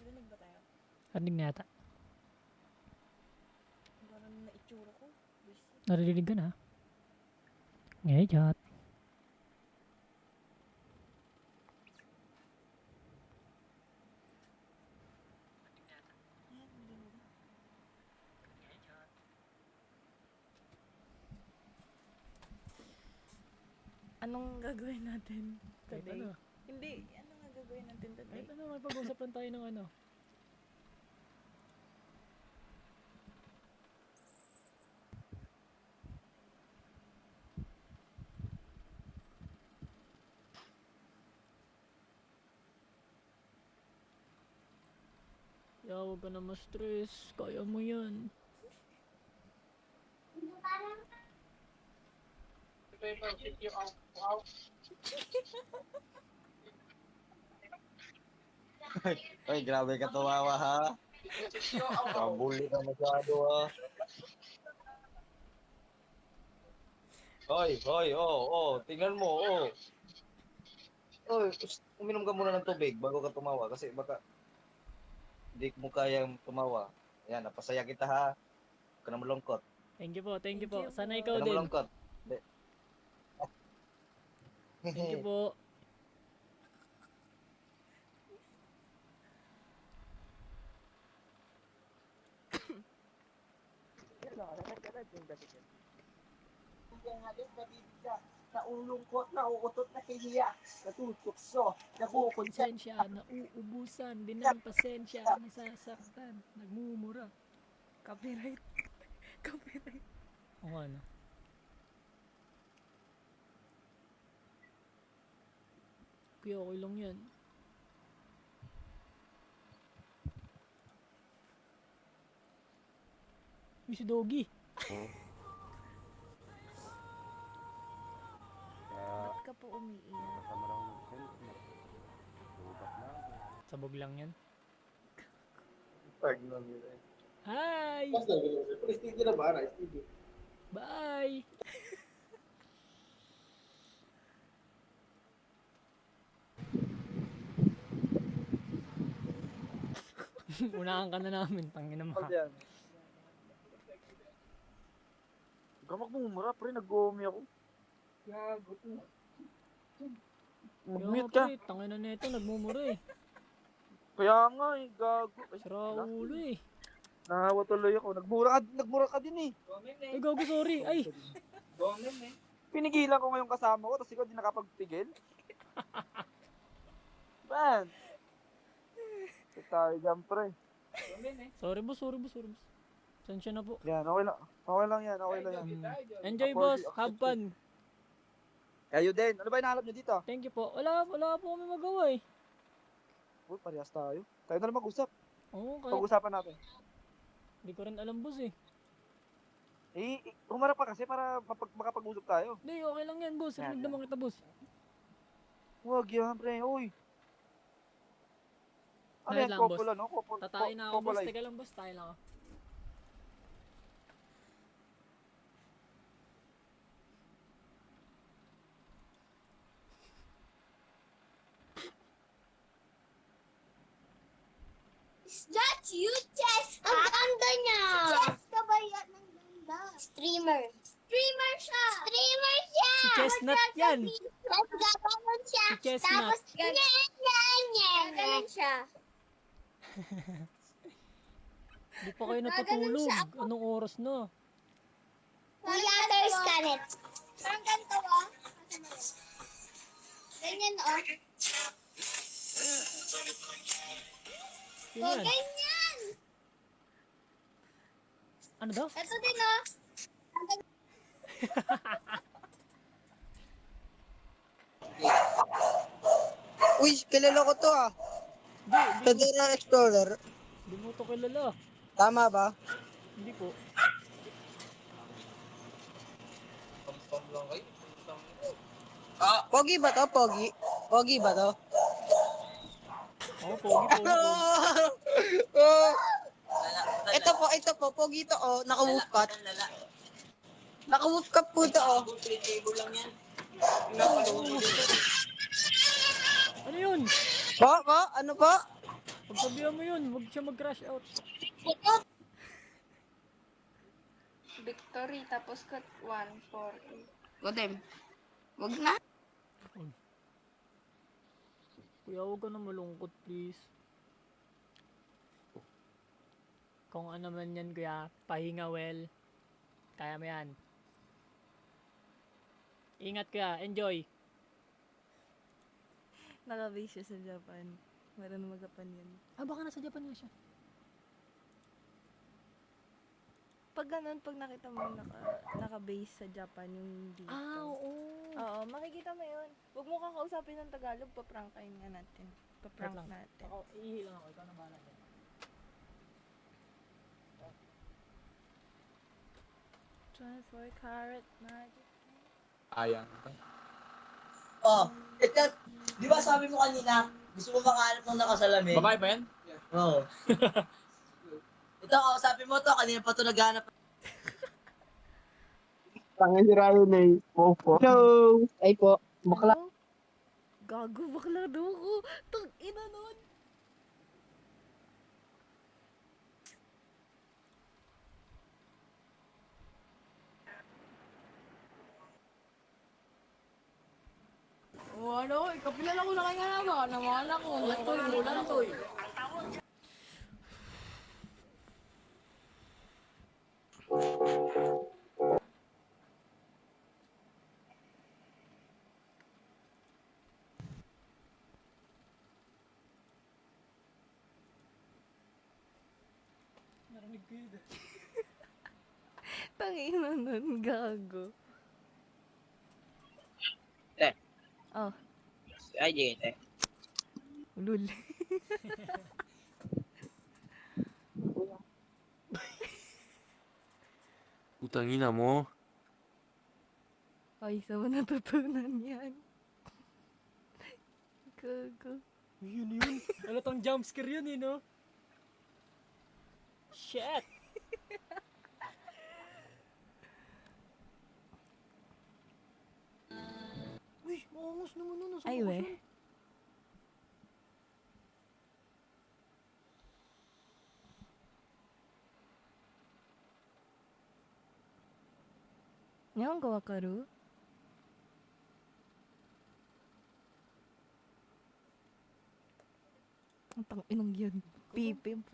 Rinig ba tayo? Narinig na yata. Parang naitsura ko. Naririnig ka na. Ngayon, chat. Anong gagawin natin Kahit today? ano. Hindi, ano nga gagawin natin today? Kahit ano, may pag-usap lang tayo ng ano. Ya, huwag ka na ma-stress. Kaya mo yan. Ay, grabe ka tumawa ha. Pabuli ka masyado ha. Hoy, tingnan mo, Oy, uminom ka muna ng tubig bago ka tumawa kasi baka hindi mo kayang tumawa. Ayan, napasaya kita ha. Huwag ka na malungkot. Thank you po. Thank you Sana po. ikaw Huwag ka na din. malungkot. Thank you po. Naulungkot, nauutot, nakihiya, natutokso, nabukod siya. Konsensya, nauubusan, di na rin pasensya, nasasaktan, nagmumura. Copyright. Copyright. O ano? Kuya, okay lang yan. Miss Doggy. Ba't ka po umiiyak? Sabog lang yan. Pag lang yun eh. Hi! Prestige na ba? Prestige. Bye! Unahan ka na namin, tangina mo. Yan. Gamak mo mura, pre, nag-uumi ako. Gago to. Mag-mute ka. Tangina na ito, nagmumura eh. Kaya nga eh, gago. Ay, Sira ulo eh. nahawa tuloy ako. Nagmura ka din eh. Ay, gago, sorry. Ay! Gomen eh. Pinigilan ko ngayong kasama ko, tapos ikaw di nakapagpigil. Man! Ito tayo dyan, pre. Gomen eh. Sorry boss. Sensya na po. Yan, okay lang. Okay lang yan, okay lang yan. Enjoy boss, have fun. Kayo din. Ano ba hinahanap nyo dito? Thank you po. Wala po kami magawa eh. Uy, parehas tayo. Tayo na lang mag-usap. Oo, kaya Pag-usapan natin. hindi ko rin alam boss eh. Humarap pa kasi para makapag-usap tayo. Hindi, okay lang yan boss. Rinig naman kita boss. Huwag yan, pre. Uy. Ano Dahil yan, lang, couple, boss. ano? Couple, Tatain na ako boss. couple Teka lang boss, tayo lang ako. Is that you, Cheska? Ang ganda niya! Si Cheska ba yan? Ang ganda. Streamer. Streamer siya! Streamer siya! Si Chestnut yan. Tapos gaganon siya. Si Chestnut. Tapos ganyan siya. Hindi pa kayo natutulog. Anong oras na? Kuya, there's Scarlett. Parang ganito, oh. Ganyan, oh. Yun Oh, yan. ganyan. Ano daw? Ito din, oh. Uy, kilala ko to ah. Sa Dora Explorer. Hindi mo to kilala. Tama ba? Hindi po. Pogi ba to? Pogi? Pogi ba to? Oo, pogi. Oh. Ito po, pogi to oh. Naka-wolf cut. Naka-wolf cut po to oh. Ano yun? Po? Ano po? Pagsabihan mo yun, huwag siya mag-crash out. Victory, tapos cut 1, 4, 8. Godem. Wag na. Kuya, huwag ka na malungkot, please. Kung ano man yan, kuya, pahinga well. Kaya mo yan. Ingat kuya, enjoy. Naka-base siya sa Japan. Marunong mag-Japan yan. Ah, baka nasa Japan nga siya. Pag ganun, pag nakita mo yung naka-base sa Japan yung dito. Ah, oo. Oo, makikita mo yun. Huwag mo kakausapin ng Tagalog, paprankayin nga natin. Paprank Wait lang. natin. Ako, iihilang ako. Ikaw na bahala dyan. For carat magic. Sayang. Oh, ito, di ba sabi mo kanina, gusto mo makahanap ng nakasalamin? Babae ba yan? Oo. Ito, sabi mo to, kanina pa to naghanap. Tangin si Ryan eh. Popo. Hello! Ay po. Bakla. Ano? Gago, bakla daw ako. Tang ina nun. Oh, ano? Kapila lang ko na kaya nga. Naman ako. Ulan to. Narinig ko yun. Tang ina nun, gago. Te. Oh, Ay, Jete. ulul. Putang ina mo. Ay, saan mo natutunan yan? Gago. Yun yun. Alatang jumpscare yun eh, no? Shit! Uy, maangas naman nun. Nasa Ay, bakas we. yun. Nihon ga wakaru? Ang tang-inang yan. Pipim.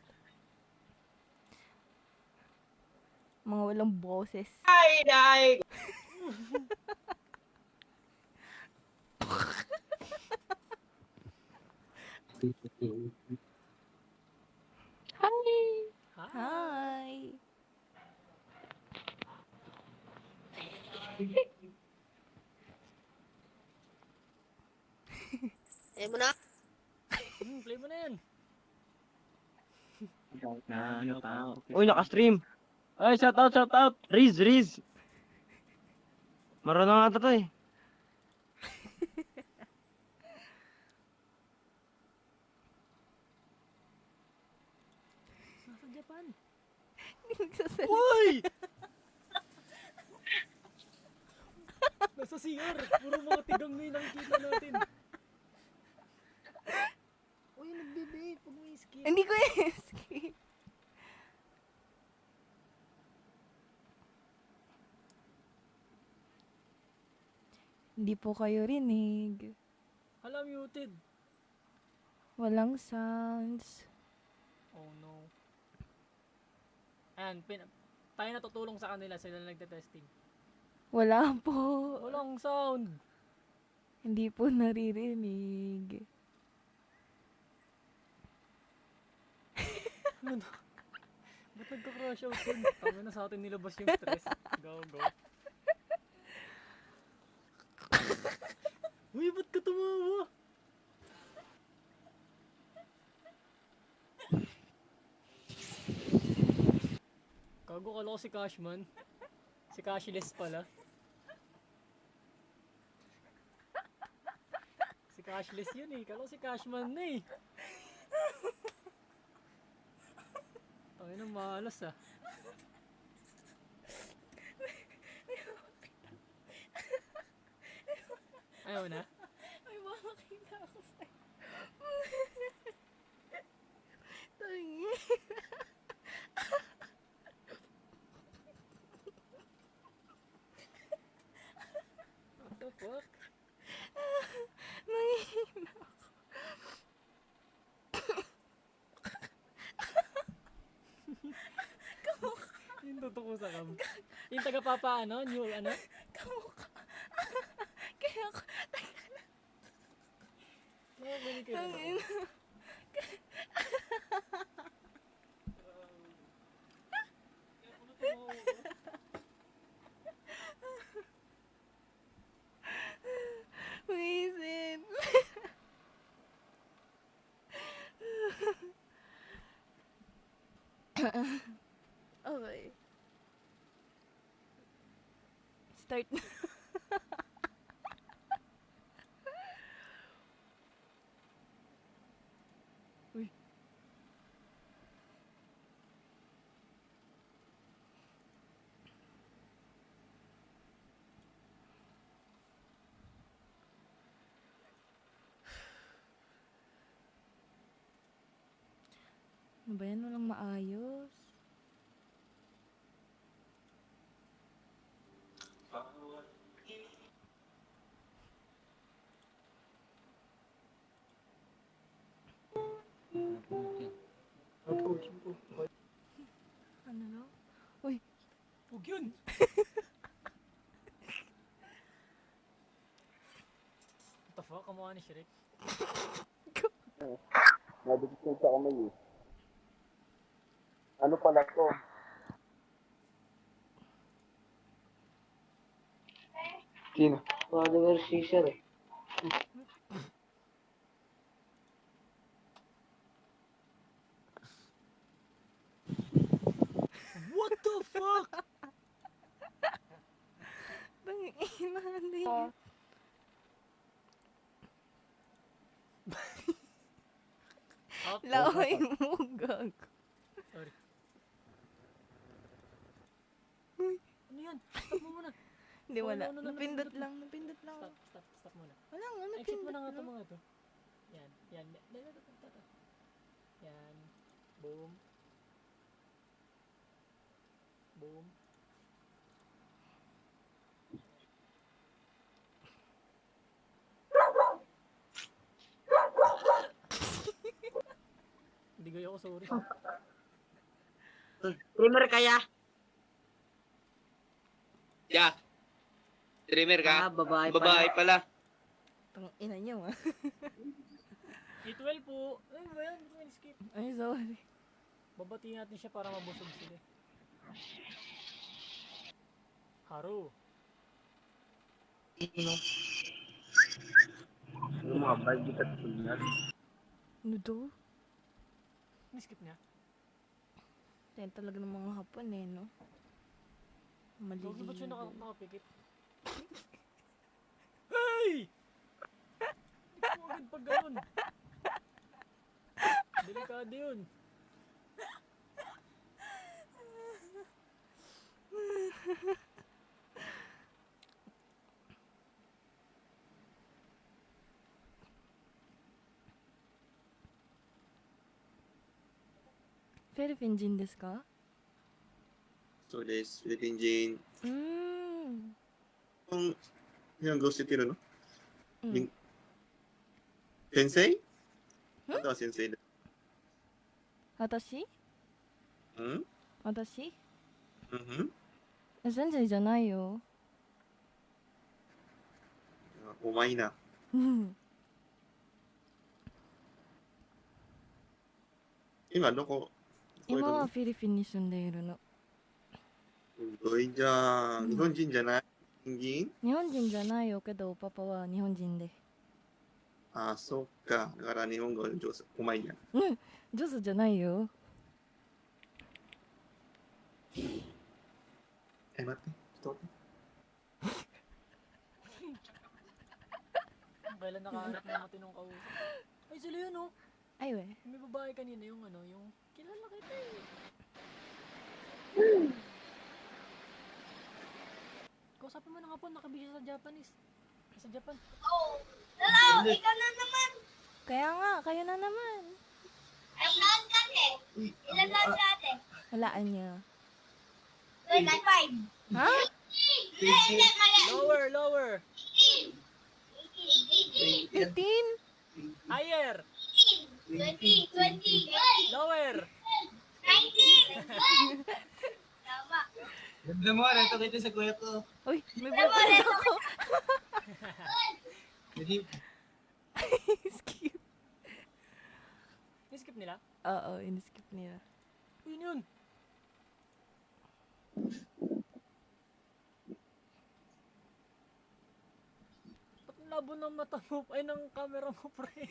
Mga walang boses. Ay! Ha? Hi! Ayaw mo na? Play mo na yan. Uy, naka-stream. Ay, shout out. Riz. Marunong ata to eh. Nasa Japan. Hindi nagsasalita. Uy! Nasa CR. Puro mga tigang na yung nakikita natin. Uy, nagbe-vape. Huwag mo i-skip. Hindi ko i-skip. Hindi po kayo rinig. Hala, muted. Walang sounds. Oh no. Ayan, tayo na tutulong sa kanila. Sila na nagte-testing. Wala po. Walang sound. Hindi po naririnig. Ba't nagka-crash out yun? Tama na sa atin nilabas yung stress. Go. Uy, ba't ka tumawa? Gago, kala ko si Cashman. Si Cashless pala. Si Cashless yun eh. Kala ko si Cashman na eh. Tangin na malas ah. Ayaw na? Ay, makakita ako sa'yo. What the fuck? Nangihina ako. Yung totoo sa kam. Yung taga-papa, ano? New, ano? Kamukha. Kaya ako, Nakabalik kayo. tangin. Wisit. Okay. Start na. Uy. Ano ba yan? Walang maayos. Ano lang? Uy, Huwag yun! What the fuck? Kamukha ni Shrek. Nadikit sa kamay eh. Ano pala to? Sino? Follower Caesar eh. What the fuck? tangina din. Up. Laway mo, gag. Sorry. Ano yan? Stop mo muna. Hindi, wala. No. Napindot lang. Napindot lang. Stop muna. Wala nga, Exit mo napindot na nga ito lang. mga to. Yan. Yan. Boom. Boom. Hindi ko ako sorry. Streamer kaya? Yeah. Streamer ka? Babae Babae pala. Tang ina niyo, ah. E12 po. Ay, ba yan? Ba't may skip? Ay, sorry. Babatiin natin siya para mabusog sila. Haru. Ano mga bagi at sunyas? Ano to? Ni-skip niya. Yan talaga ng mga hapon eh, no? Huwag na ba't siya Maliligo. nakapikit? Hey! Hindi ko agad pag ganun. Delikado yun. Philippine Jin desu ka? そうです。フィリピン人。日本語知ってるのうん。先生あとは先生で。私うん私うん先生じゃないよ。お前な。うん。今どこ今はフィリピンに住んでいるの。すごいじゃん。日本人じゃない人日本人じゃないよけど、パパは日本人で。ああ、そっか。だから日本語上手。お前や。上手じゃないよ。待って。ちょっと待って。 Kailan nakahanap ng matinong kausap? Ay, sila yun oh. Ay, we. May babae kanina yung ano, yung kilala kita eh. Kausapin mo na nga po, nakabisya sa Japanese. Sa Japan. Hello, ikaw na naman. Kaya nga, kayo na naman. Ay, saan ka Ilan lang sa atin? Walaan niya. 25. Ha? Hindi, mali. Lower, lower. 15? Higher. 20. Lower. 19. Tama. Ganda mo, ito kita sa kuya ko. Uy, may boyfriend ako. Skip. Skip nila. Oo, in-skip nila. Yun yun. Ba't ang labo ng mata mo? Ay, ng camera mo, pre.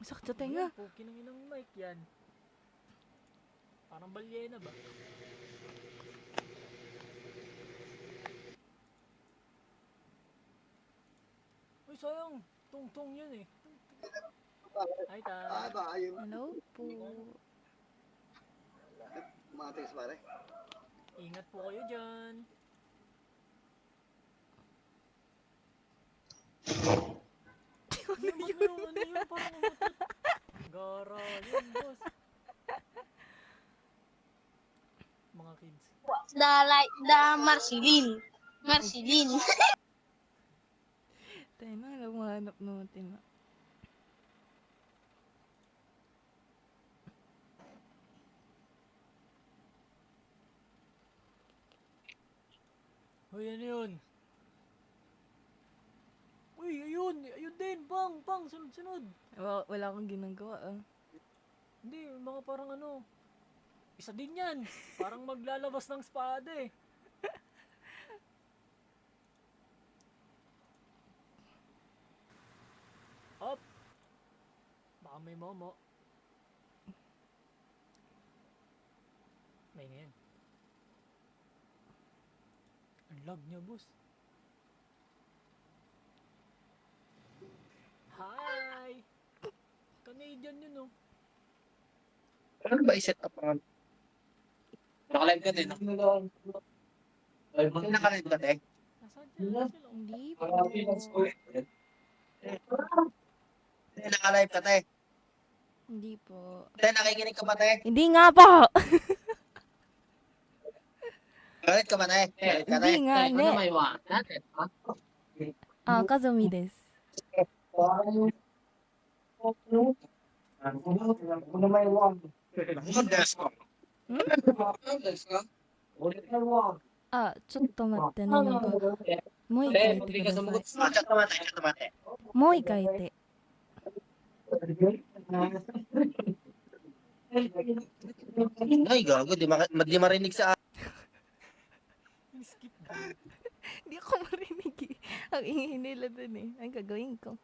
Sakit sa tenga. Puki ng inang mic yan. Parang balyena ba? Uy, sayang. Tungtong yun eh. Hi, ta. Hello po. Ingat po kayo dyan. Ano yun? Ano yun? Parang umutot. Gara yun, boss. Mga kids. The Marceline. Marceline. Tayo na, alam mo hanap natin na. Uy, ano yun? Uy, ayun! Ayun din! Bang! Bang! Sunod-sunod! Wala akong ginagawa ah. Hindi, mga parang ano. Isa din yan. Parang maglalabas ng espada eh. Hop! Baka may momo. May ngayon. Ang lag niya, boss. Hi! Canadian yun, oh. Ano ba i-set up ang... Naka-live ka din, no? Naka-live ka, te? Nasaan dyan sila? Hindi po. Naka-live ka, te? Hindi po. Te, nakikinig ka ba, te? Hindi nga po! Galit ka ba, te? Galit ka, te? Hindi nga, ne. Ah, Kazumi desu. Hondas ko. Hondas ko? あ、ちょっと待ってね。なんか、もう一回言ってください。 Ah, chat naman, te. Chat naman, te. もう一回言って。 Ay, gago. Di marinig sa... Skip ba? Hindi ako marinig eh. Ang ingay nila dun eh. Ang gagawin ko.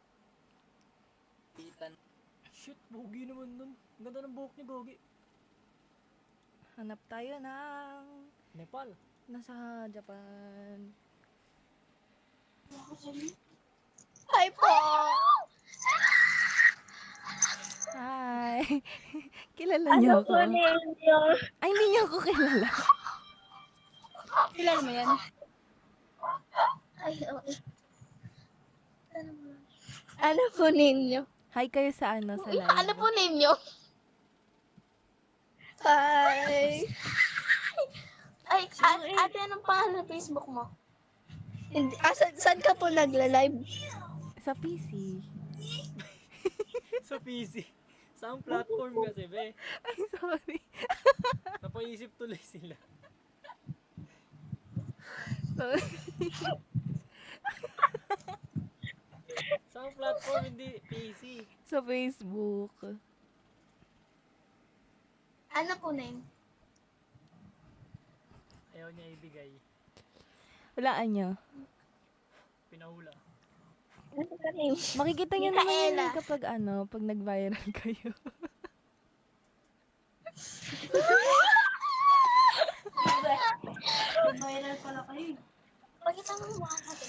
Shit, bogi naman nun. Ang ganda ng buhok ni Gogi. Hanap tayo ng... Nepal. Nasa Japan. Hi po. Hi! Kilala niyo ako? Ay, hindi niyo ako kilala. Kilala mo yan? Ay, okay. Ano po ninyo? Hi kayo sa ano, sa live. Ano po ninyo? Hi. Ay, ate, anong pangalan ng Facebook mo? Hindi, saan ka po nagla-live? Sa PC. Sa PC. Saan platform kasi, be? Ay, sorry. Napaisip tuloy sila. Sorry. Saan platform, hindi PC. Sa Facebook. Ano po name? Ayaw niya ibigay. Walaan niyo. Pinahula. Ano ka name? Makikita niyo naman yun Micaela. eh kapag ano, pag nag-viral kayo. Viral pala kayo. Pakita mo yung mukha natin.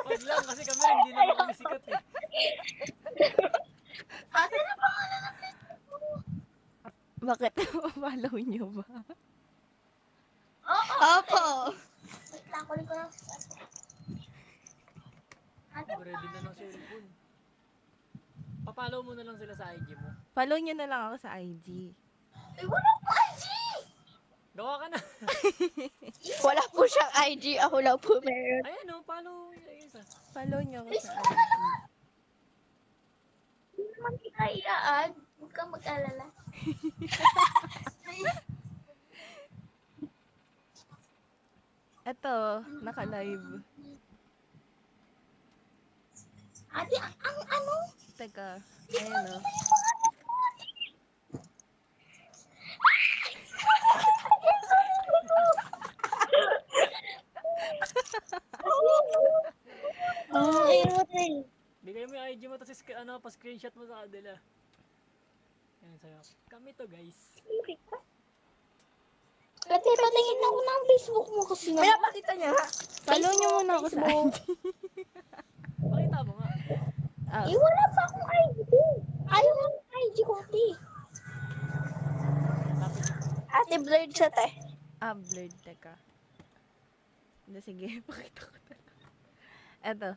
Wag lang kasi kami rin, hindi naman kami sikat eh. Ate, ano pangalan ng Bakit? Follow niyo ba? Opo. Wait lang, kunin ko lang. Ate, Ready na ng cellphone. Pap, Papalo mo na lang sila sa IG mo. Follow nyo na lang ako sa IG. Ay, wala po IG! Gawa ka na. Wala po siyang IG. Ako lang po meron. Ayan o, follow yung isa. Follow nyo ako sa IG. Hindi naman kita i-add. Huwag kang mag-alala. Eto, naka-live. Ate, ang ano? Teka, ayan o. Bigay mo yung IG mo, tapos pa-screenshot mo sa kanila. Ayan sa'yo. Kami to, guys. Ate, patingin ako ng Facebook mo kasi naman. Pinapakita niya ha. Follow nyo muna ako sa IG. Pakita mo nga. Ah, Wala pa akong IG. Ayaw mo ng IG ko, ate. Lapit mo. Ate, blurred siya te. blurred, teka. Hindi, sige, pakita ko na. Eto.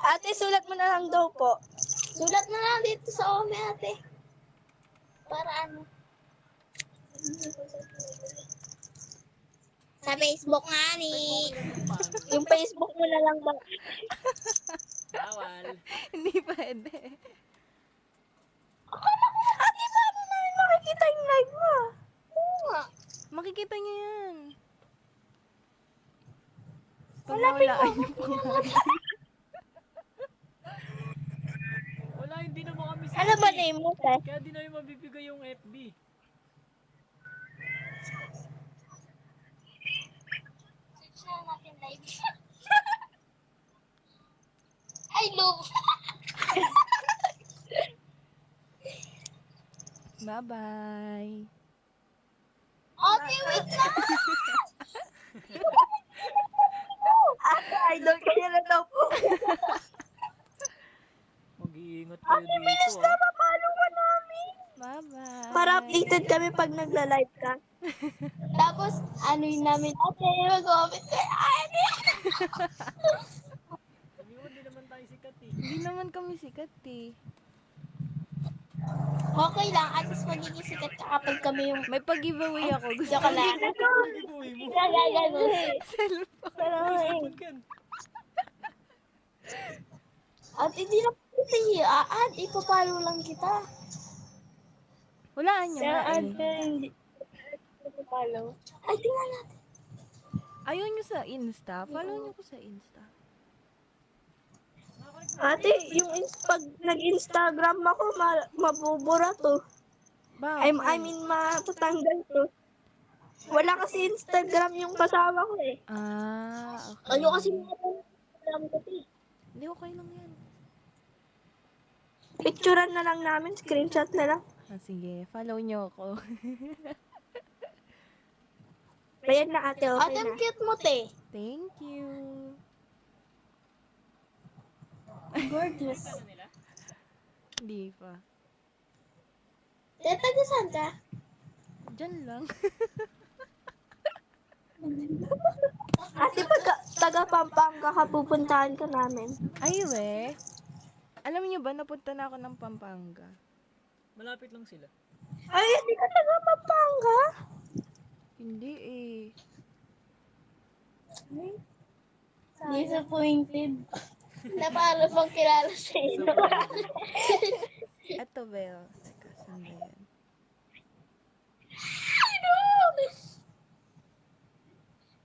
Ate, sulat mo na lang daw po. Sulat na lang dito sa ome, ate. Para ano? Sa Facebook nga ni. Yung Facebook mo na lang ba? Bawal. Hindi pwede. Ate, paano namin makikita yung live mo? Oo nga. Makikita nyo yan. Pagwawalaan nyo pangalan. Wala, hindi naman kami sa Ano ba name mo, te? Kaya di namin mabibigay yung FB. Search na natin live. I love. Bye-bye. Ate, wait lang. Ate, idol ka niya na daw po. Mag-iingat kayo dito, ah. Papalo ka namin. Bye-bye. Para updated kami pag nagla-live ka. Tapos, ano yun namin, ate, mag-comment ka. Ate! Sabi mo, di naman tayo sikat eh. Hindi naman kami sikat eh. Okay lang, at least magiging sikat ka kapag kami yung May pag-giveaway ako. Gusto joke lang. Giveaway mo. Gagano. cellphone. Cellphone ka. At hindi na kita i-add, ipapalo lang kita. Walaan nyo nga eh. hindi ipapalo. Ay, tingnan natin. Ayaw nyo sa Insta. Follow nyo ko sa Insta. Ate, yung pag nag-Instagram ako, mabubura to. Bakit? I mean, matatanggal to. Wala kasi Instagram yung kasama ko eh. Okay. Ano kasi mga alam ko ti. Hindi, okay lang yan. Picturean na lang namin, screenshot na lang. Sige, follow nyo ako. Ayan na ate, At okay ang na. cute mo, te. Thank you. Gorgeous. Hindi pa. Te, taga-saan ka? Diyan lang. Ate, pag taga Pampanga ka, pupuntahan ka namin. Ay, we. Alam niyo ba, napunta na ako ng Pampanga. Malapit lang sila. Ay, hindi ka taga Pampanga? Hindi eh. Disappointed. Na para pang kilala sa inyo. Eto, Bel. Teka, saan ba yan?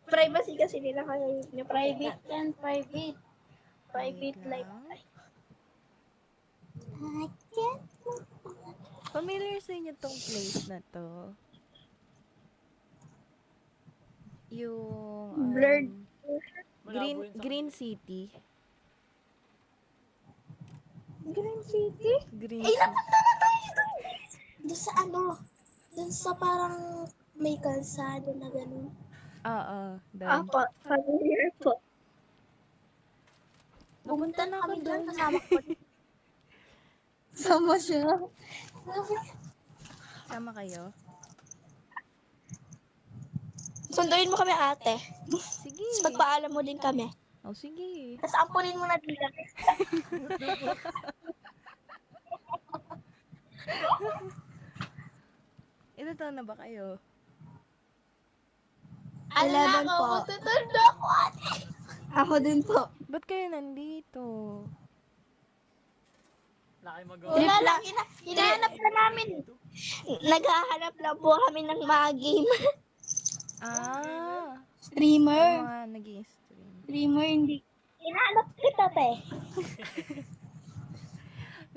Privacy kasi nila kaya yung Private yan, private. Wait Private life. lang. I can't. Familiar sa inyo tong place na to? Yung... Blurred. Malabo yun sa Green City. Green City? Green Ay, City. napunta na tayo doon. Doon sa ano, doon sa parang may kalsada na gano'n. Oo, doon. Apo, familiar po. Pumunta na ako kami dyan, doon. kasama ko. Sama siya. Sama kayo? Sunduin mo kami ate. Sige. Tapos pagpaalam mo din kami. Oh, sige. Tapos ampunin mo na dila. Ilan taon na ba kayo? Ano na ako? Matutulog ako. Ako din po. Ba't kayo nandito? Wala kayo magawa. Wala lang. Hinahanap na namin. Naghahanap lang po kami ng mga game. Ah, Streamer. yung mga nag-i-stream. Streamer, hindi. Hinahanap kita, te.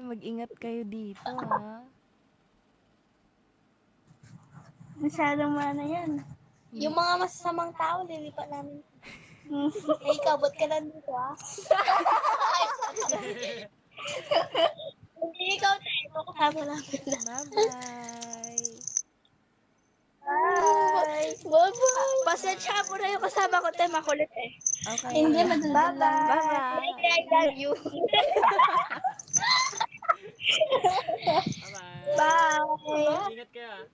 Mag-ingat kayo dito, ha? Masyadong mana yan. Yung mga masasamang tao, lilipat namin. Eh, ikaw, ba't ka nandito, ha? Hindi ikaw, tayo. Ito kasama namin. Bye-bye! Bye! Bye-bye! Pasensya mo na yung kasama ko, te. Makulit, eh. Okay. Hindi, madaldal lang. Bye-bye! Bye, I love you. Bye-bye. Bye! Ingat kayo ah.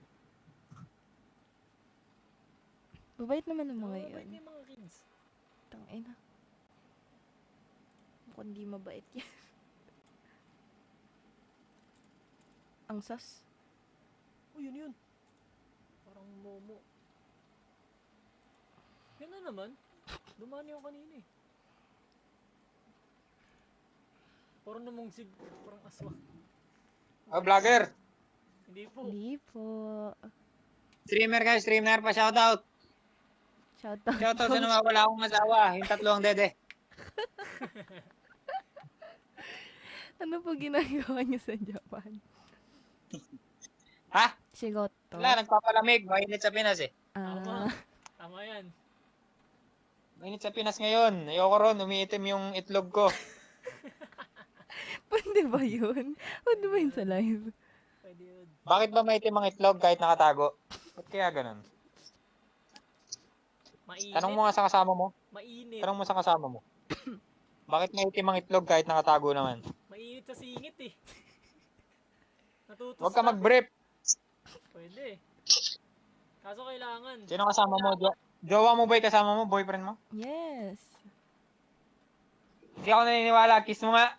Babait naman ng mga Mabait yun. na yung mga kids. Tangina. Mukhang di mabait yan. Ang sas. Oh, yun. Parang momo. Yan na naman. Dumani ako kanina eh. Parang namungsig. Parang aswang. Oh, vlogger. Hindi po. Hindi po. Streamer kayo, streamer pa shoutout. Shoutout. Shoutout sa nawawala akong asawa. Yung tatlong dede. Ano po ginagawa niyo sa Japan? Ha? Shigoto. Wala, nagpapalamig. Mainit sa Pinas eh. Ah, Tama yan. Mainit sa Pinas ngayon. Ayoko ron, umiitim yung itlog ko. pwede ba yun? Pwede ba yun sa live? Pwede yun. Bakit ba maitim ang itlog kahit nakatago? Ba't kaya ganun? Mainit. Tanong mo nga sa kasama mo. Mainit. Tanong mo sa kasama mo. Bakit maitim ang itlog kahit nakatago naman? Mainit sa singit eh. Natutos Huwag ka na. mag-brief. Pwede. Kaso kailangan. Sino kasama mo? Jowa mo ba yung kasama mo? Boyfriend mo? Yes. Hindi ako naniniwala. Kiss mo nga.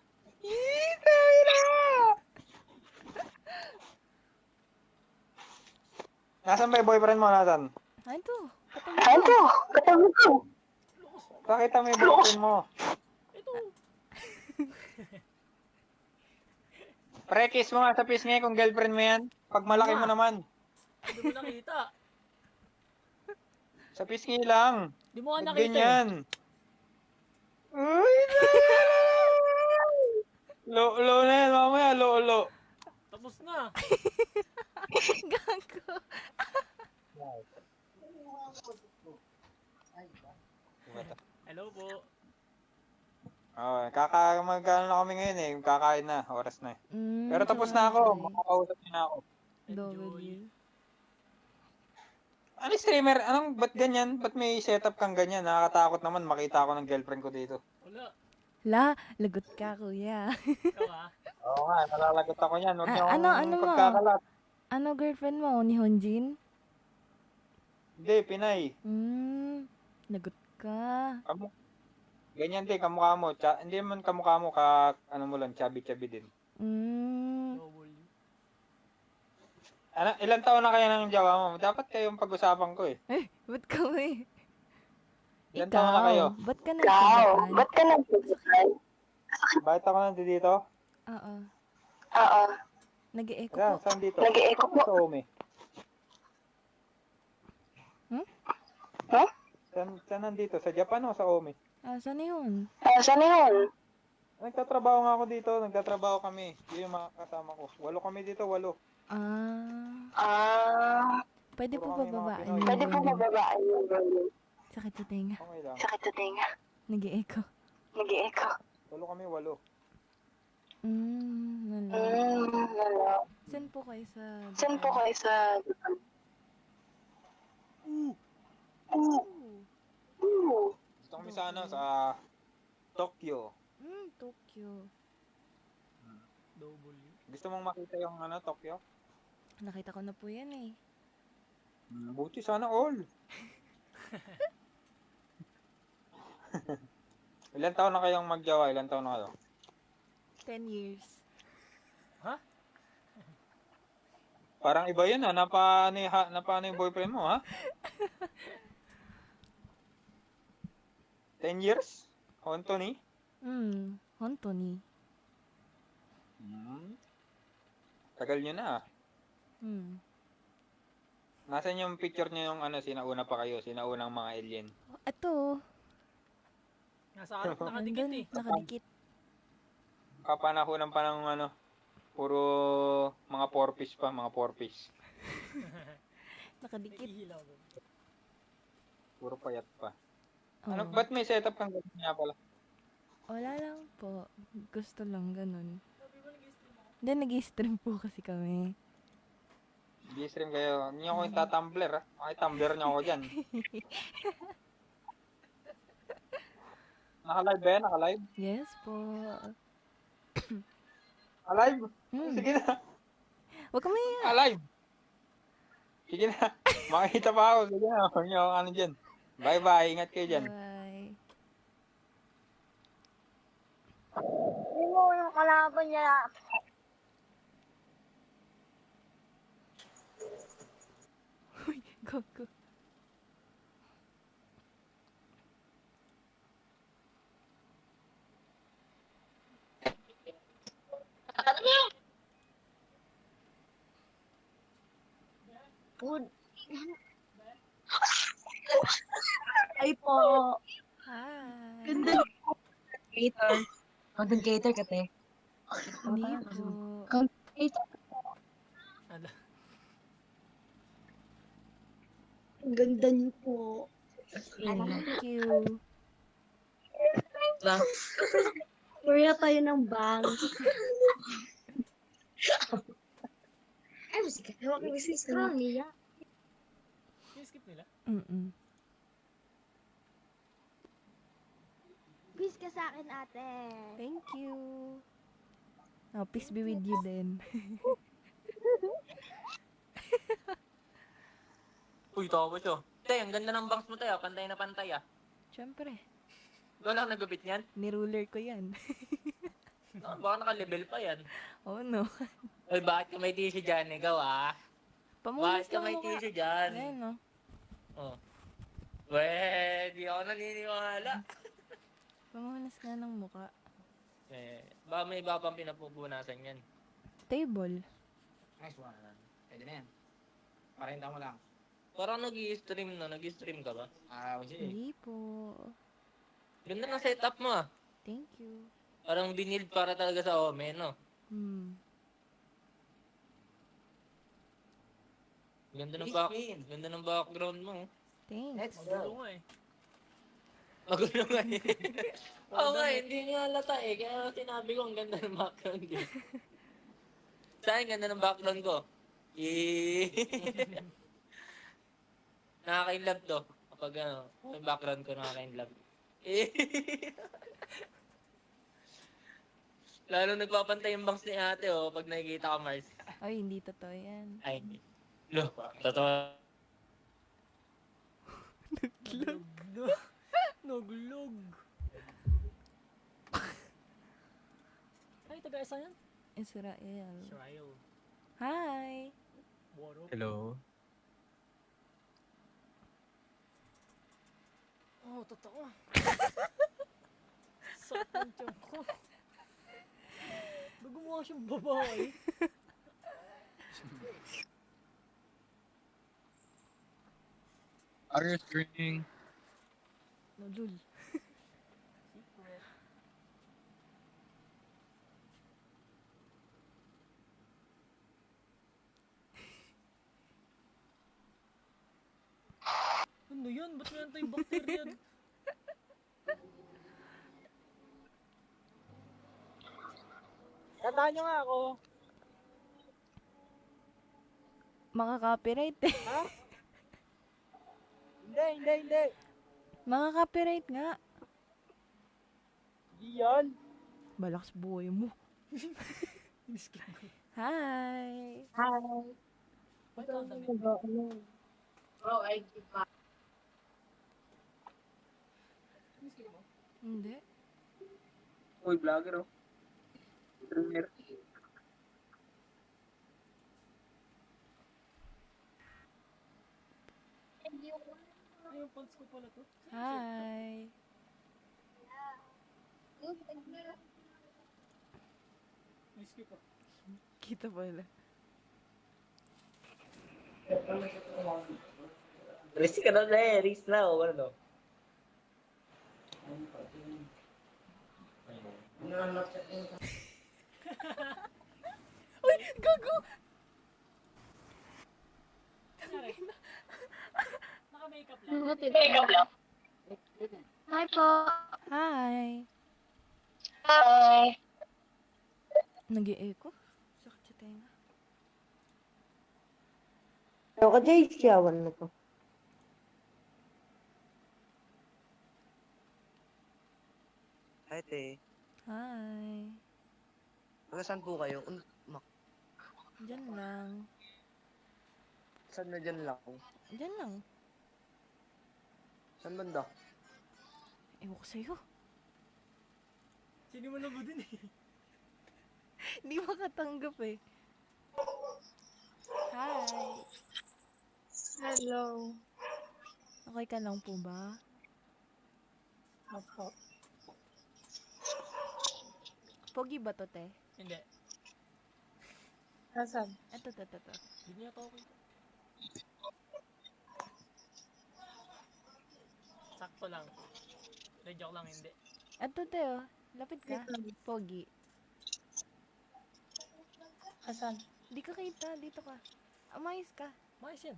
Nasaan ba yung boyfriend mo, Nathan? Ito. Katabi ko. Pakita mo yung boyfriend mo. Ito. Pre, kiss mo nga sa pisngi kung girlfriend mo yan. Pag malaki mo naman. Hindi mo nakita. Sa pisngi lang. Hindi mo nga Ba't nakita eh. ganyan? Uy, lo na yan, mamaya, lo. Tapos na. Gago. Hello po. Oh, magkano na kami ngayon eh. Kakain na, oras na eh. Pero tapos na ako, okay. makakausap niyo na ako. Enjoy. W. Ano streamer? Ba't ganyan? Ba't may setup kang ganyan? Nakakatakot naman, makita ako ng girlfriend ko dito. Wala. La, lagot ka, kuya. Ikaw ah. Oo nga, nalalagot ako yan. Huwag niyo ano akong mo? pagkakalat. Ano girlfriend mo? Ni Honjin? Hindi, Pinay. Lagot ka. Ganyan din, kamukha mo. Hindi man kamukha mo, ano mo lang, chubby-chubby din. W. Ilan taon na kaya ng jawa mo? Dapat kayong pag-usapan ko eh. Ba't kami? Ilan taon na kayo? Ba't ka nagsasakan? ka nagsasakan? Bakit ako nandito? Oo. Oo. Nag-e-echo Yan, po. saan dito? Nag-e-echo po. Sa Ome. Huh? Saan nandito? Sa Japan o sa Ome? Saan yun? Saan yun? Nagtatrabaho nga ako dito. Nagtatrabaho kami. Yun yung mga kasama ko. 8 kami dito, 8. Pwede po Puro kami mga bababaan Pinoy. yung Pwede po volume. mababaan yung volume. Sakit sa tenga. Okay lang. Sakit sa tenga. Nag-e-echo. Nag-e-echo. 8 kami, 8. Wala. Wala. Saan po kayo sa... Saan po kayo sa... Gusto kami sa sa Tokyo. Tokyo. W. Gusto mong makita yung Tokyo? Nakita ko na po yan eh. Buti sana all. Ilan taon na kayong magjawa? Ilan taon na kayo? 10 years. Ha? Parang iba yun, ha? Napano yung boyfriend mo, ha? 10 years? Anthony? Anthony. Tagal nyo na, ah. Hmm. Nasaan yung picture nyo yung sinauna pa kayo, sinaunang mga alien? Ito. Nasa harap, nakadikit Nandun, eh. nakadikit. Kapanahonan pa ng puro mga porpoise pa, mga porpoise. Nakadikit. Nagihilaw. Puro payat pa. Oh. Ba't may setup kang ganyan nga pala? Wala lang po. Gusto lang ganun. Hindi, nag-stream po kasi kami. Di-stream kayo. Hindi ako yung tatumbler, ha? Tumbler niyo ako dyan. Naka-live ba yan? Naka-live? Yes po. Alive? Hmm. Sige na. Huwag ka maya. Alive. Sige na. Makikita pa ako. Sige na. Huwag niyo ako dyan. Bye-bye. Ingat kayo dyan. Bye. Hindi mo yung kalaban niya. Uy, go, go. Food. Ay po. Hi. Cater. Content cater ka, te. Hindi po. Ano? Ang ganda niyo po. Thank you. Kuya tayo ng bank. Ay, musika. Hawak ko si Scronia. Skip nila. Mm-mm. Peace ka sa akin, ate. Thank you. Oh, peace be with you din. Uy, tawa to. Tay, ang ganda ng bangs mo tayo. Pantay na pantay ah. Siyempre, Ikaw lang nagupit niyan. niruler ko yan. Baka naka-level pa yan. Oh no. Uy, bakit ka may tissue dyan? Ikaw ah. Pamunas Bakit ka lang may mukha. tissue dyan? Ayan no. Oh. Di ako naniniwala. Pamunas nga ng mukha. Baka may iba pang pinapupunasan yan. Table. Nice one. Pwede na yan. Parinta mo lang. Parang nag-i-stream na. Nag-i-stream ka ba? Hindi po. Ganda ng setup mo ah. Thank you. Parang binild para talaga sa Ome, no? Ganda ng background mo. Thanks. Magulo nga eh. Magulo nga eh. Oo nga, hindi nga halata eh. Kaya sinabi ko, ang ganda ng background ko. Saan ganda ng background ko? Nakaka-inlove to. Kapag yung background ko nakaka-inlove. Lalo nagpapantay yung bangs ni ate pag nakikita ka, Mars. Ay, hindi totoo yan. Ay, lo, totoo. Naglog. Ay, taga-isa yan? Israel. Israel. Hi. Waro. Hello. Oh, totoo. Sakit ng tiyan ko. Gumawa siyang babae. Are you streaming? No, lul. Secret. Ano yan? Ba't may antibacteria? Kantahan nyo nga ako. Maka-copyright eh. Ha? Hindi. Maka-copyright nga. Hindi yan. Balaks buhay mo. Skip ko. Hi. Hi. Ba't ang dami? Bro, I give back. Skip mo? Hindi. Uy, vlogger, oh. Streamer. yung pants ko pala to. Hi. Whiskey pa. Kita pala. Risk ka na eh. Risk na o ano? Uy, gago! Nangyari? Naka-makeup lang. Makeup lang. Hi po. Hi. Hi. Nag-i-echo? Sakit sa tenga. Ano ka, Jay? Siyawan na to. Hi, te. Hi. Saan po kayo? Diyan lang. Saan na dyan lang? Diyan lang. Saan banda? Ewan ko sa'yo. Sinimulan mo din eh. Hindi makatanggap eh. Hi. Hello. Okay ka lang po ba? Opo. Pogi ba to, te? Hindi. Nasaan? Ito. Hindi niya ako. Sakto lang. Joke lang, hindi. Ito, te, oh. Lapit ka. Pogi. Nasaan? Di ka kita. Dito ka. Amayos ka. Mais yan.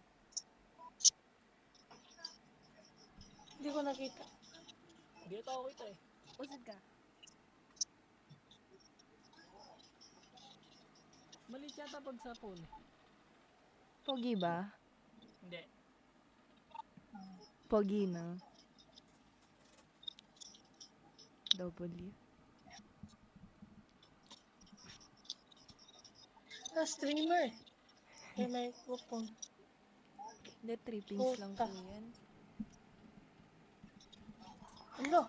Hindi ko nakita. Hindi ito ako kita eh. Usad ka. Maliit yata pag sa phone eh. Pogi ba? Hindi. Pogi na. W. Streamer. May microphone. Hindi, 3 pins lang po yan. Ano?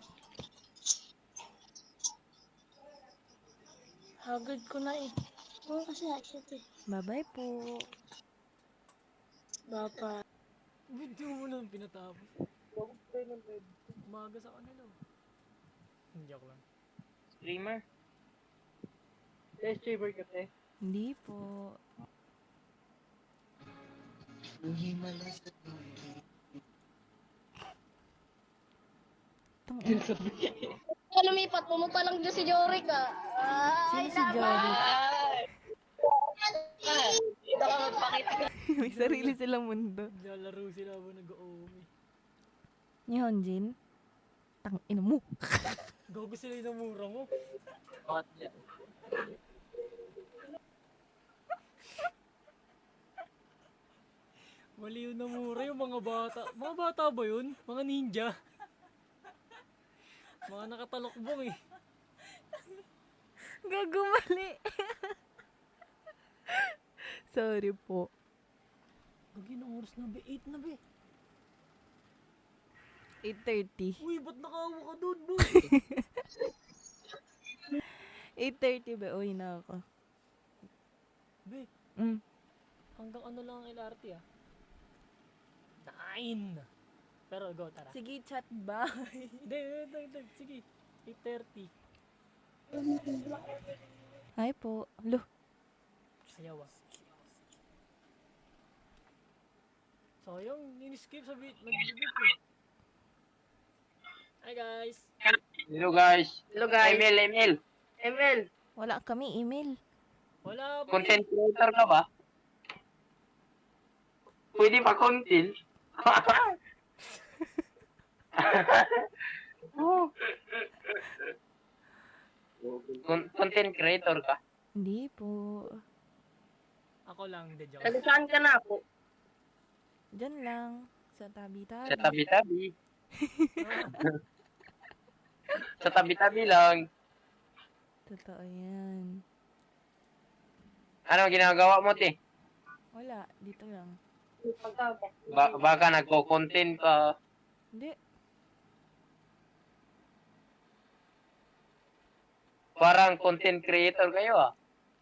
Hagad ko na eh. Oo, kasi nakikita eh. Bye-bye po. Baba. Video mo lang pinatapos. Umaga sa kanila. Joke lang. Streamer? Streamer ka te. Hindi po. Lumipat, pumunta lang dyan si Jorik ah. Sino si Jory? Dito ka magpakita. May sarili silang mundo. Naglalaro sila habang nag-oomi. Ni Honjin? Tang ina mo. Gago sila yung namura mo. Bakit yan? Mali yung namura yung mga bata. Mga bata ba yun? Mga ninja? Mga nakatalokbong eh. Gago mali. Sorry po. Gagi ng oras na be? 8 na be. 8:30. Uy, ba't nakawa ka doon, boy? 8:30 ba? Uy na ako. Be, Mm. hanggang ano lang ang LRT ah? 9. Pero go, tara. Sige, chat bye. Hindi. Sige. 8:30. Hi po. Lo. Sayaw ah. Sayang, in-skip sa beat. Nag-beat eh. Hi guys. Hello guys. Hello guys. Emil. ML. Wala kami email. Wala po. Content creator ka ba? Pwede pa content. Content creator ka? Hindi po. Ako lang, de joke. Saan ka na ako? Diyan lang. Sa tabi-tabi. Sa tabi-tabi. Sa tabi-tabi lang. Totoo yan. Ano ginagawa mo, te? Wala. Dito lang. Baka nagko-content ka. Hindi. Parang content creator kayo ah.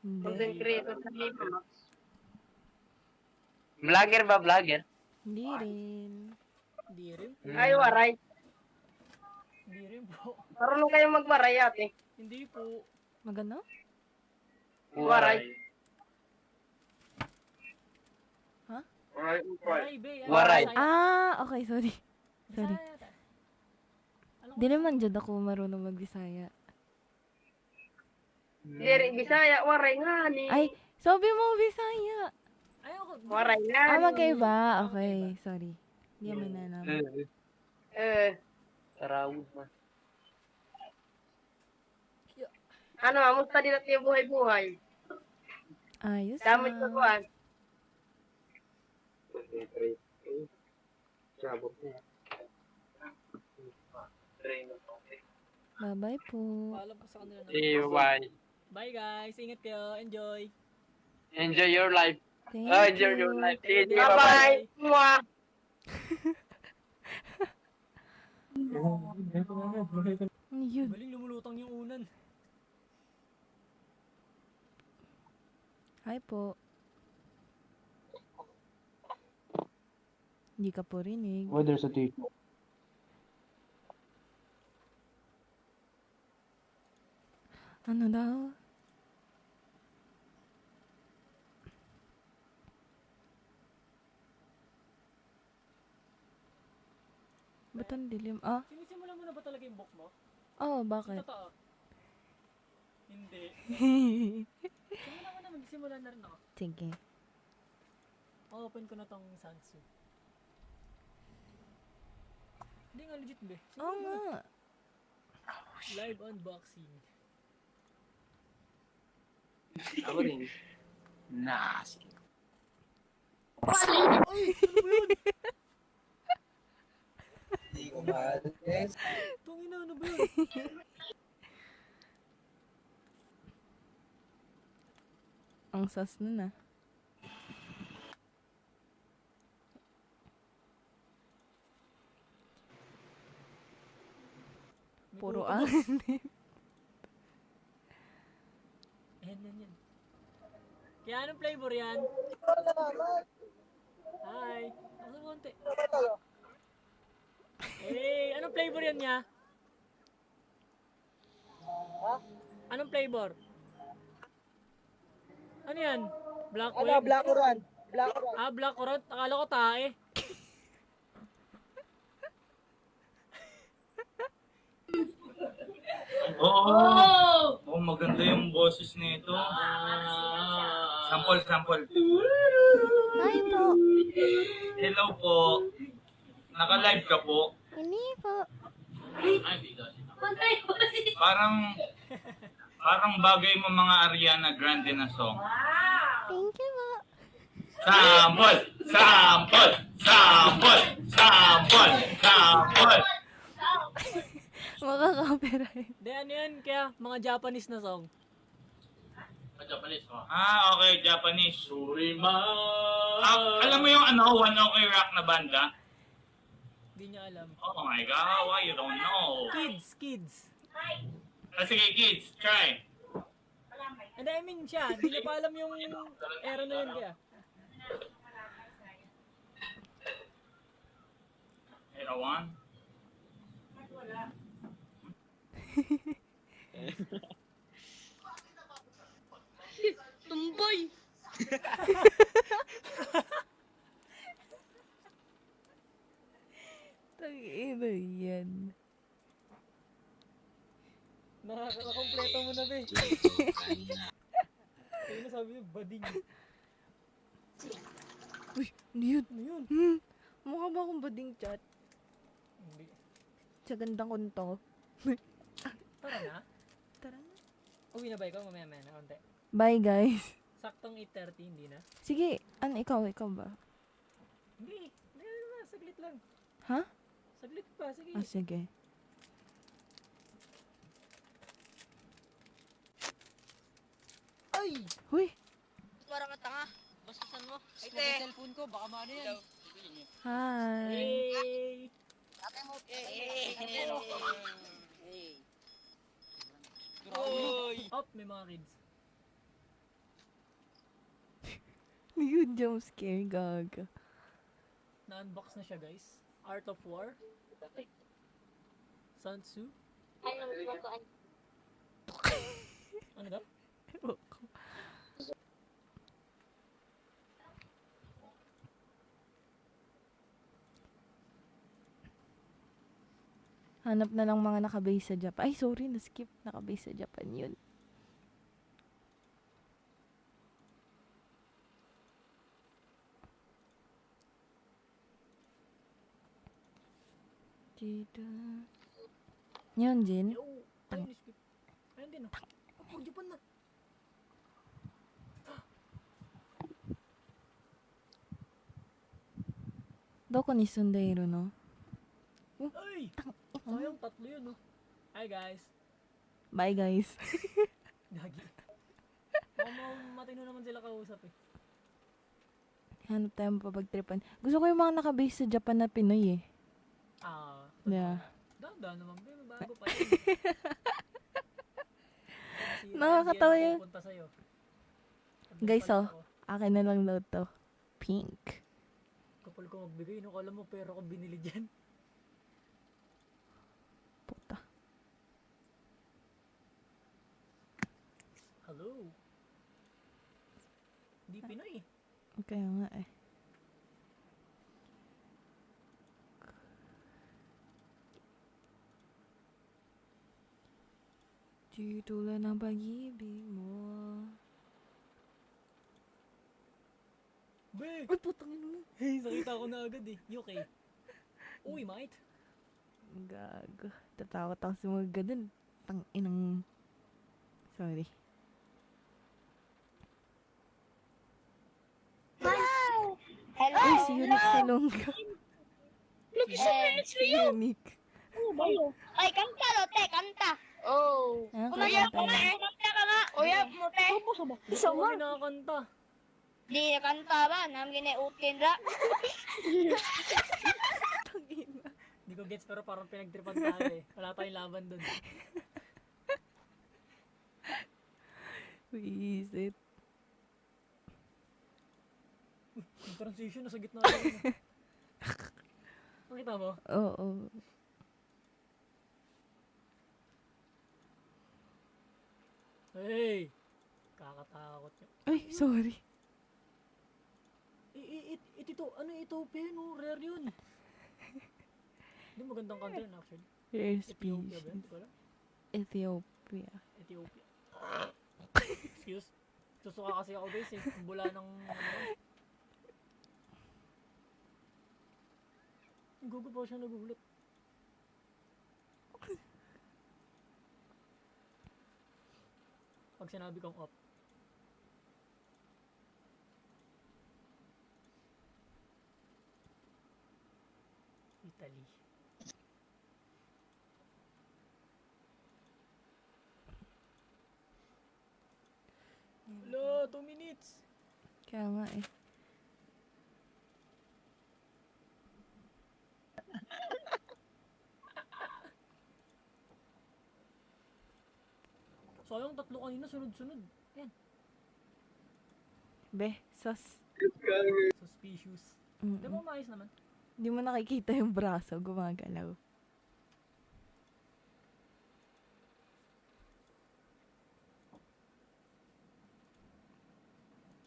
Content Hindi. creator sa Lipa. Vlogger ba, vlogger? Hindi rin. Hindi rin po. Ay, waray. Hindi rin po. Marunong kayong magwaray ate. Hindi po. Magano? Waray. Ha? Waray, be. Ano, Waray. Bisaya? Ah, okay, sorry. Sorry. Bisaya yata. Alam ko, Di naman dyan ako marunong magbisaya. Diri, Bisaya, waray nga ni. Ay, sabi mo Bisaya. ayoko. Waray nga Ah, ni. magkaiba. Okay, sorry. Hindi naman na naman. Tarawid man. Ano, amusta din natin yung buhay-buhay? Ayos Damot ko lang. kuhan. Sabot niya. Bye-bye po. Paalam ko sa kanila na. See you, bye. Bye guys. Ingat kayo. Enjoy. Enjoy your life. Thank Enjoy you. your life. See you, Bye-bye. Mwah. Ano yun? Galing lumulutang yung unan. Hi po. Hindi ka po rinig. Oh, there's a tito. Ano daw? Ba't ang dilim? Ah? Sinisimula mo na ba talaga yung book mo? Oh, Yung bakit? totoo? Hindi. Simula ko na. Magsimula na rin ako. Sige. Open ko na tong Sansu. Hindi nga legit be. Oo nga. Live unboxing. Ako rin. Nas. Hindi ko maalis. Tungin na, ano ba yun? Ang sas nun ah. May Puro tutulos. angin. Yan. Kaya anong flavor yan? Hi. Ako konti. Hey, anong flavor yan niya? Anong flavor? Ano yan? Black wave? Black Oran. Black Oran. Ah, black currant. Akala ko tae. Oo! Oh, maganda yung boses nito. Sample. Hi po. Hello po. Naka-live ka po. Hindi po. Parang bagay mo mga Ariana Grande na song. Thank you po. Sample. Makaka-copyright. Hindi, ano yan? Kaya mga Japanese na song. Ah, okay, Japanese. Alam mo yung One Ok Rock na banda? Hindi niya alam. Oh my God, why you don't know? Kids. Sige, kids, try. And I mean siya, hindi niya pa alam yung era na yun kaya. Era one. Tumboy. Tangina yan. Nakakompleto mo na, be. Ayun na sabi niyo, bading. Uy, ano yun? Ano yun? Mukha ba akong bading chat? Hindi. Sa gandang konto. Tara na. Tara na. Uwi na ba ikaw? Mamaya na, konti. Bye guys. Saktong 8:30, hindi na. Sige, ikaw ba? Hindi na, saglit lang. Ha? Saglit pa, sige. Ah, sige. Ay! Huy! Parang tanga. Bastusan mo. Ay, te. Cellphone ko, baka maano yan. Hi! Hey! Oy! Op, may mga kids. Yun, jump scare, gaga. Na-unbox na siya, guys. Art of War? Sun Tzu? Ano daw? Hanap na lang mga nakabase sa Japan. Ay, sorry, na-skip. Nakabase sa Japan yun. Dito. Yun, Jin. Yo! Ay, niskip. Ayun din, oh. Oh, Japan na. Doko ni Sundero, no? Ay! Sayang, tatlo yun, oh. Hi, guys. Bye, guys. Gagi. Matino naman sila kausap, eh. Hanap tayo mapapagtripan. Gusto ko yung mga nakabase sa Japan na Pinoy, eh. Yeah. Dahan naman, babe. Bago pa yun. Si Nakakatawa Ryan yun. pupunta sa'yo. Guys, Nagpapalit oh. ako. Akin na lang daw to. Pink. Kapal ko magbigay, no? Kala mo pera ko binili dyan. Puta. Hello? Di Pinoy. Kaya nga, eh. Di tulad ng pag-ibig mo. Be! Ay, putang ina mo. Hey, nakita ko na agad, eh. You okay? Uy, mate. Gago. Tatakot ako sa mga ganun. Tang inang... Sorry. Hello. Ay, si Unique sa longga. Si you. Unique. Ay, kanta lo, te, kanta. Oh. Ano Uyap kakanta mo, niya? te. Kanta ka nga. Uyap mo, te. Gusto mo kinakanta. Di na kanta ba? Nam ginautin ra. Tangina. Hindi ko gets pero parang pinagtripan tayo, eh. Wala tayong laban dun. Wisit. Yung transition nasa gitna yun. Nakita mo? Oo. Hey! Kakatakot yun. Ay, sorry. Ito, ano Ethiopia, no? Rare yun. Hindi magandang country yun, actually. Rare Ethiopia ba yun? species. Hindi ko alam. Ethiopia. Ethiopia. Excuse. Susuka kasi ako guys eh. Bula ng Gugo pa siya nagulat. Pag sinabi kong up. Italy. Wala, 2 minutes. Kaya nga eh. Sayang, tatlo kanina, sunod-sunod. Yan. Be, sus. Suspicious. Mm-mm. Di ba maayos naman? Hindi mo nakikita yung braso gumagalaw.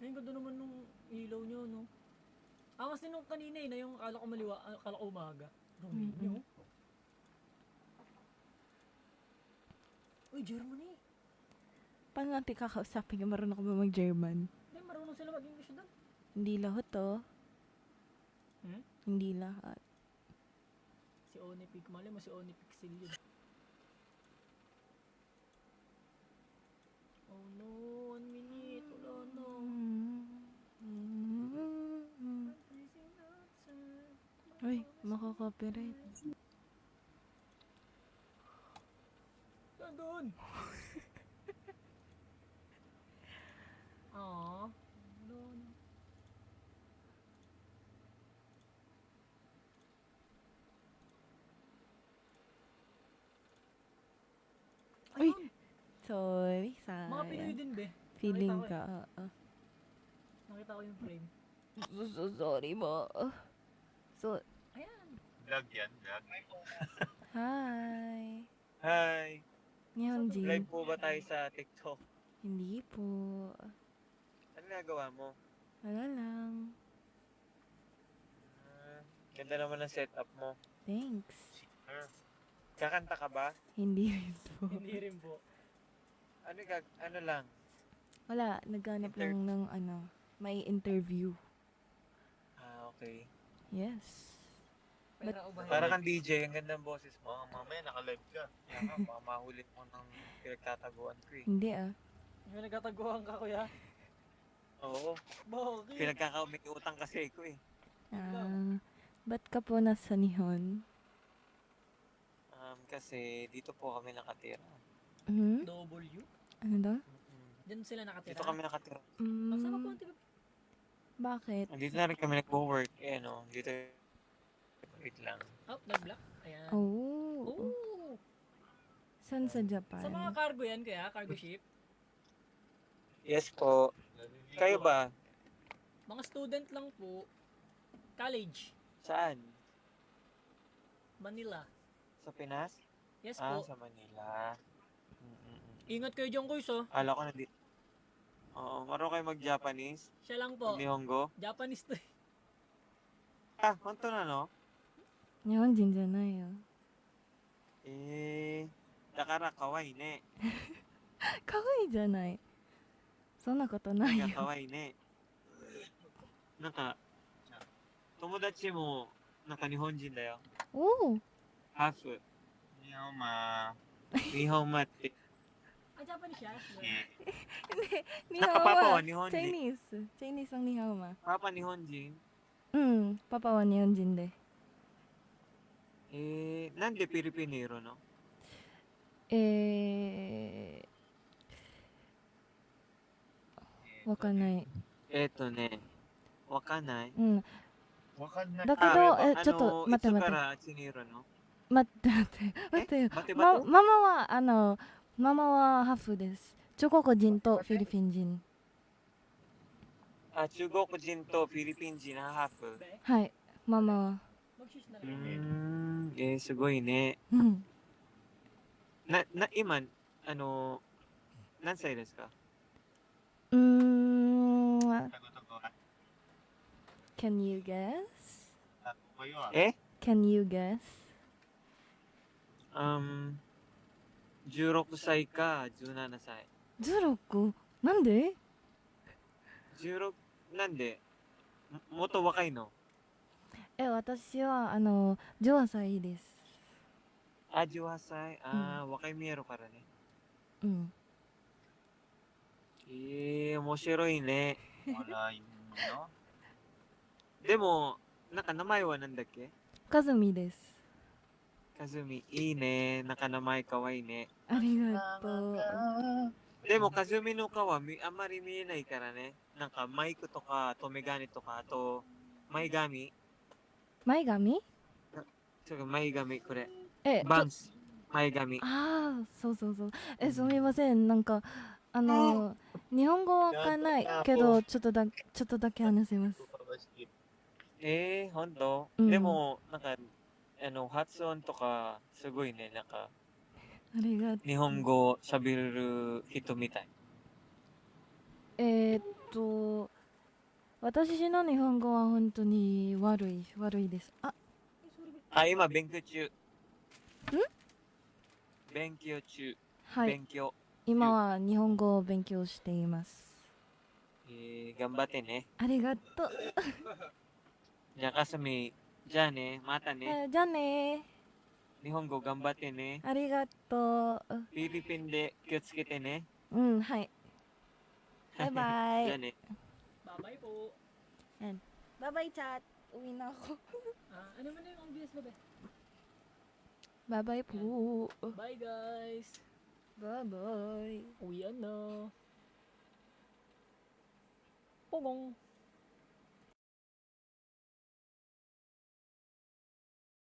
Ay, ang ganda naman nung ilaw nyo, no? Angas din nung kanina eh, na yung akala ko maliwa, akala ko umaga. Romaine nyo. Uy, Germany! Paano natin kakausapin yung marunong ka ba mag-German? Hindi, marunong sila mag-English doon. Hindi lahat oh. Hmm? Hindi lahat. Si Onipig, mali mo si Onipixel yun. Oh no, 1 minute, wala no. Uy, makaka-copyright. Doon! Aww. Doon. Uy! Sorry, Mga Pinoy sayang. din be. Feeling Nakita ko ka. Nakita ko yung frame. Sorry mo. So, Ayan. Vlog yan, vlog. Hi. Hi! Nihonjin. Live po ba tayo sa TikTok? Hindi po. Ano nagawa mo? Wala lang. Ganda naman ang setup mo. Thanks. Kakanta ka ba? Hindi rin po. Hindi rin po. Ano lang? Wala, naghanap lang ng may interview. Okay. Yes. Para kang DJ, ang ganda ng boses mo. Mamaya naka-live ka. Kaya nga, baka mahulit mo ng pinagtataguan ko eh. Hindi ah. May nagkataguan ka, kuya. Oo. Bakit? Pinagkakautang kasi ko eh. Ba't ka po nasa Nihon? Kasi dito po kami nakatira. Mhm. W? Ano daw? Diyan sila nakatira. Dito kami nakatira. Magsama po, Mm, bakit? Dito na rin kami nag-work. Eh, no? Dito. Wait lang. Oh, nag-block. Ayan. Oh. Oh. Saan sa Japan? Sa mga cargo yan, kaya? Cargo ship? Yes po. Kayo ba? Mga student lang po. College. Saan? Manila. Sa Pinas? Yes po. Sa Manila. Ingat kayo dyan, guys, oh. Ala ko na di. Oo, marunong kayo mag-Japanese? Siya lang po. Nihongo? Japanese to. Honto na no? Nihonjin janai yo. Dakara kawaii ne. Kawaii janai. そんなことないよ。かわいいね。なんか、友達も、なんか日本人だよ。おお。ハーフ。日本ま日本まって。 Ah, Japanese siya? Naka papa wa Nihonjin. Chinese. Chinese ang Nihama. Papa Nihonjin? Papa wa Nihonjin de. なんでピリピネ色のわかんない。わかんない。わかんない。だけど、ちょっと待って待って。いつからあっちにいるの待ってよ。ママはハーフです。中国人とフィリピン人。あ、中国人とフィリピン人ハーフ。はい、ママは。すごいね。今、何歳ですかCan you guess? え Can you guess? 16歳か17歳。16? なんで16、なんでもっと若いの私は、18歳です。あ、18歳。若い見えるからね。面白いね。でも、なんか名前はなんだっけかずみです。かずみ、いいね。なんか名前かわいいね。ありがとう。でも、かずみの顔はあんまり見えないからね。なんかマイクとか、留め金とか、あと、前髪。前髪前髪、これ。え、バンス。前髪。ああ、そうそうそう。すみません。なんか、日本語わかんないけど、ちょっとだけ話せます。ほんと、でも、なんか、発音とか、すごいね、なんか、ありがとう。日本語喋れる人みたい。私の日本語は本当に悪いです。今勉強中。勉強中。はい。勉強。今は日本語を勉強しています。頑張ってね。ありがとう。じゃあ、かすみ、じゃあね、またね。じゃあね。日本語頑張ってね。ありがとう。フィリピンで気をつけてね。はい。バイバイ。じゃあね。Bye-bye po. Bye-bye, chat. Uwi na ako. Ano man na yung obvious mo, be? Bye-bye po. Bye, guys. Bye-bye. Uwian na. Pugong.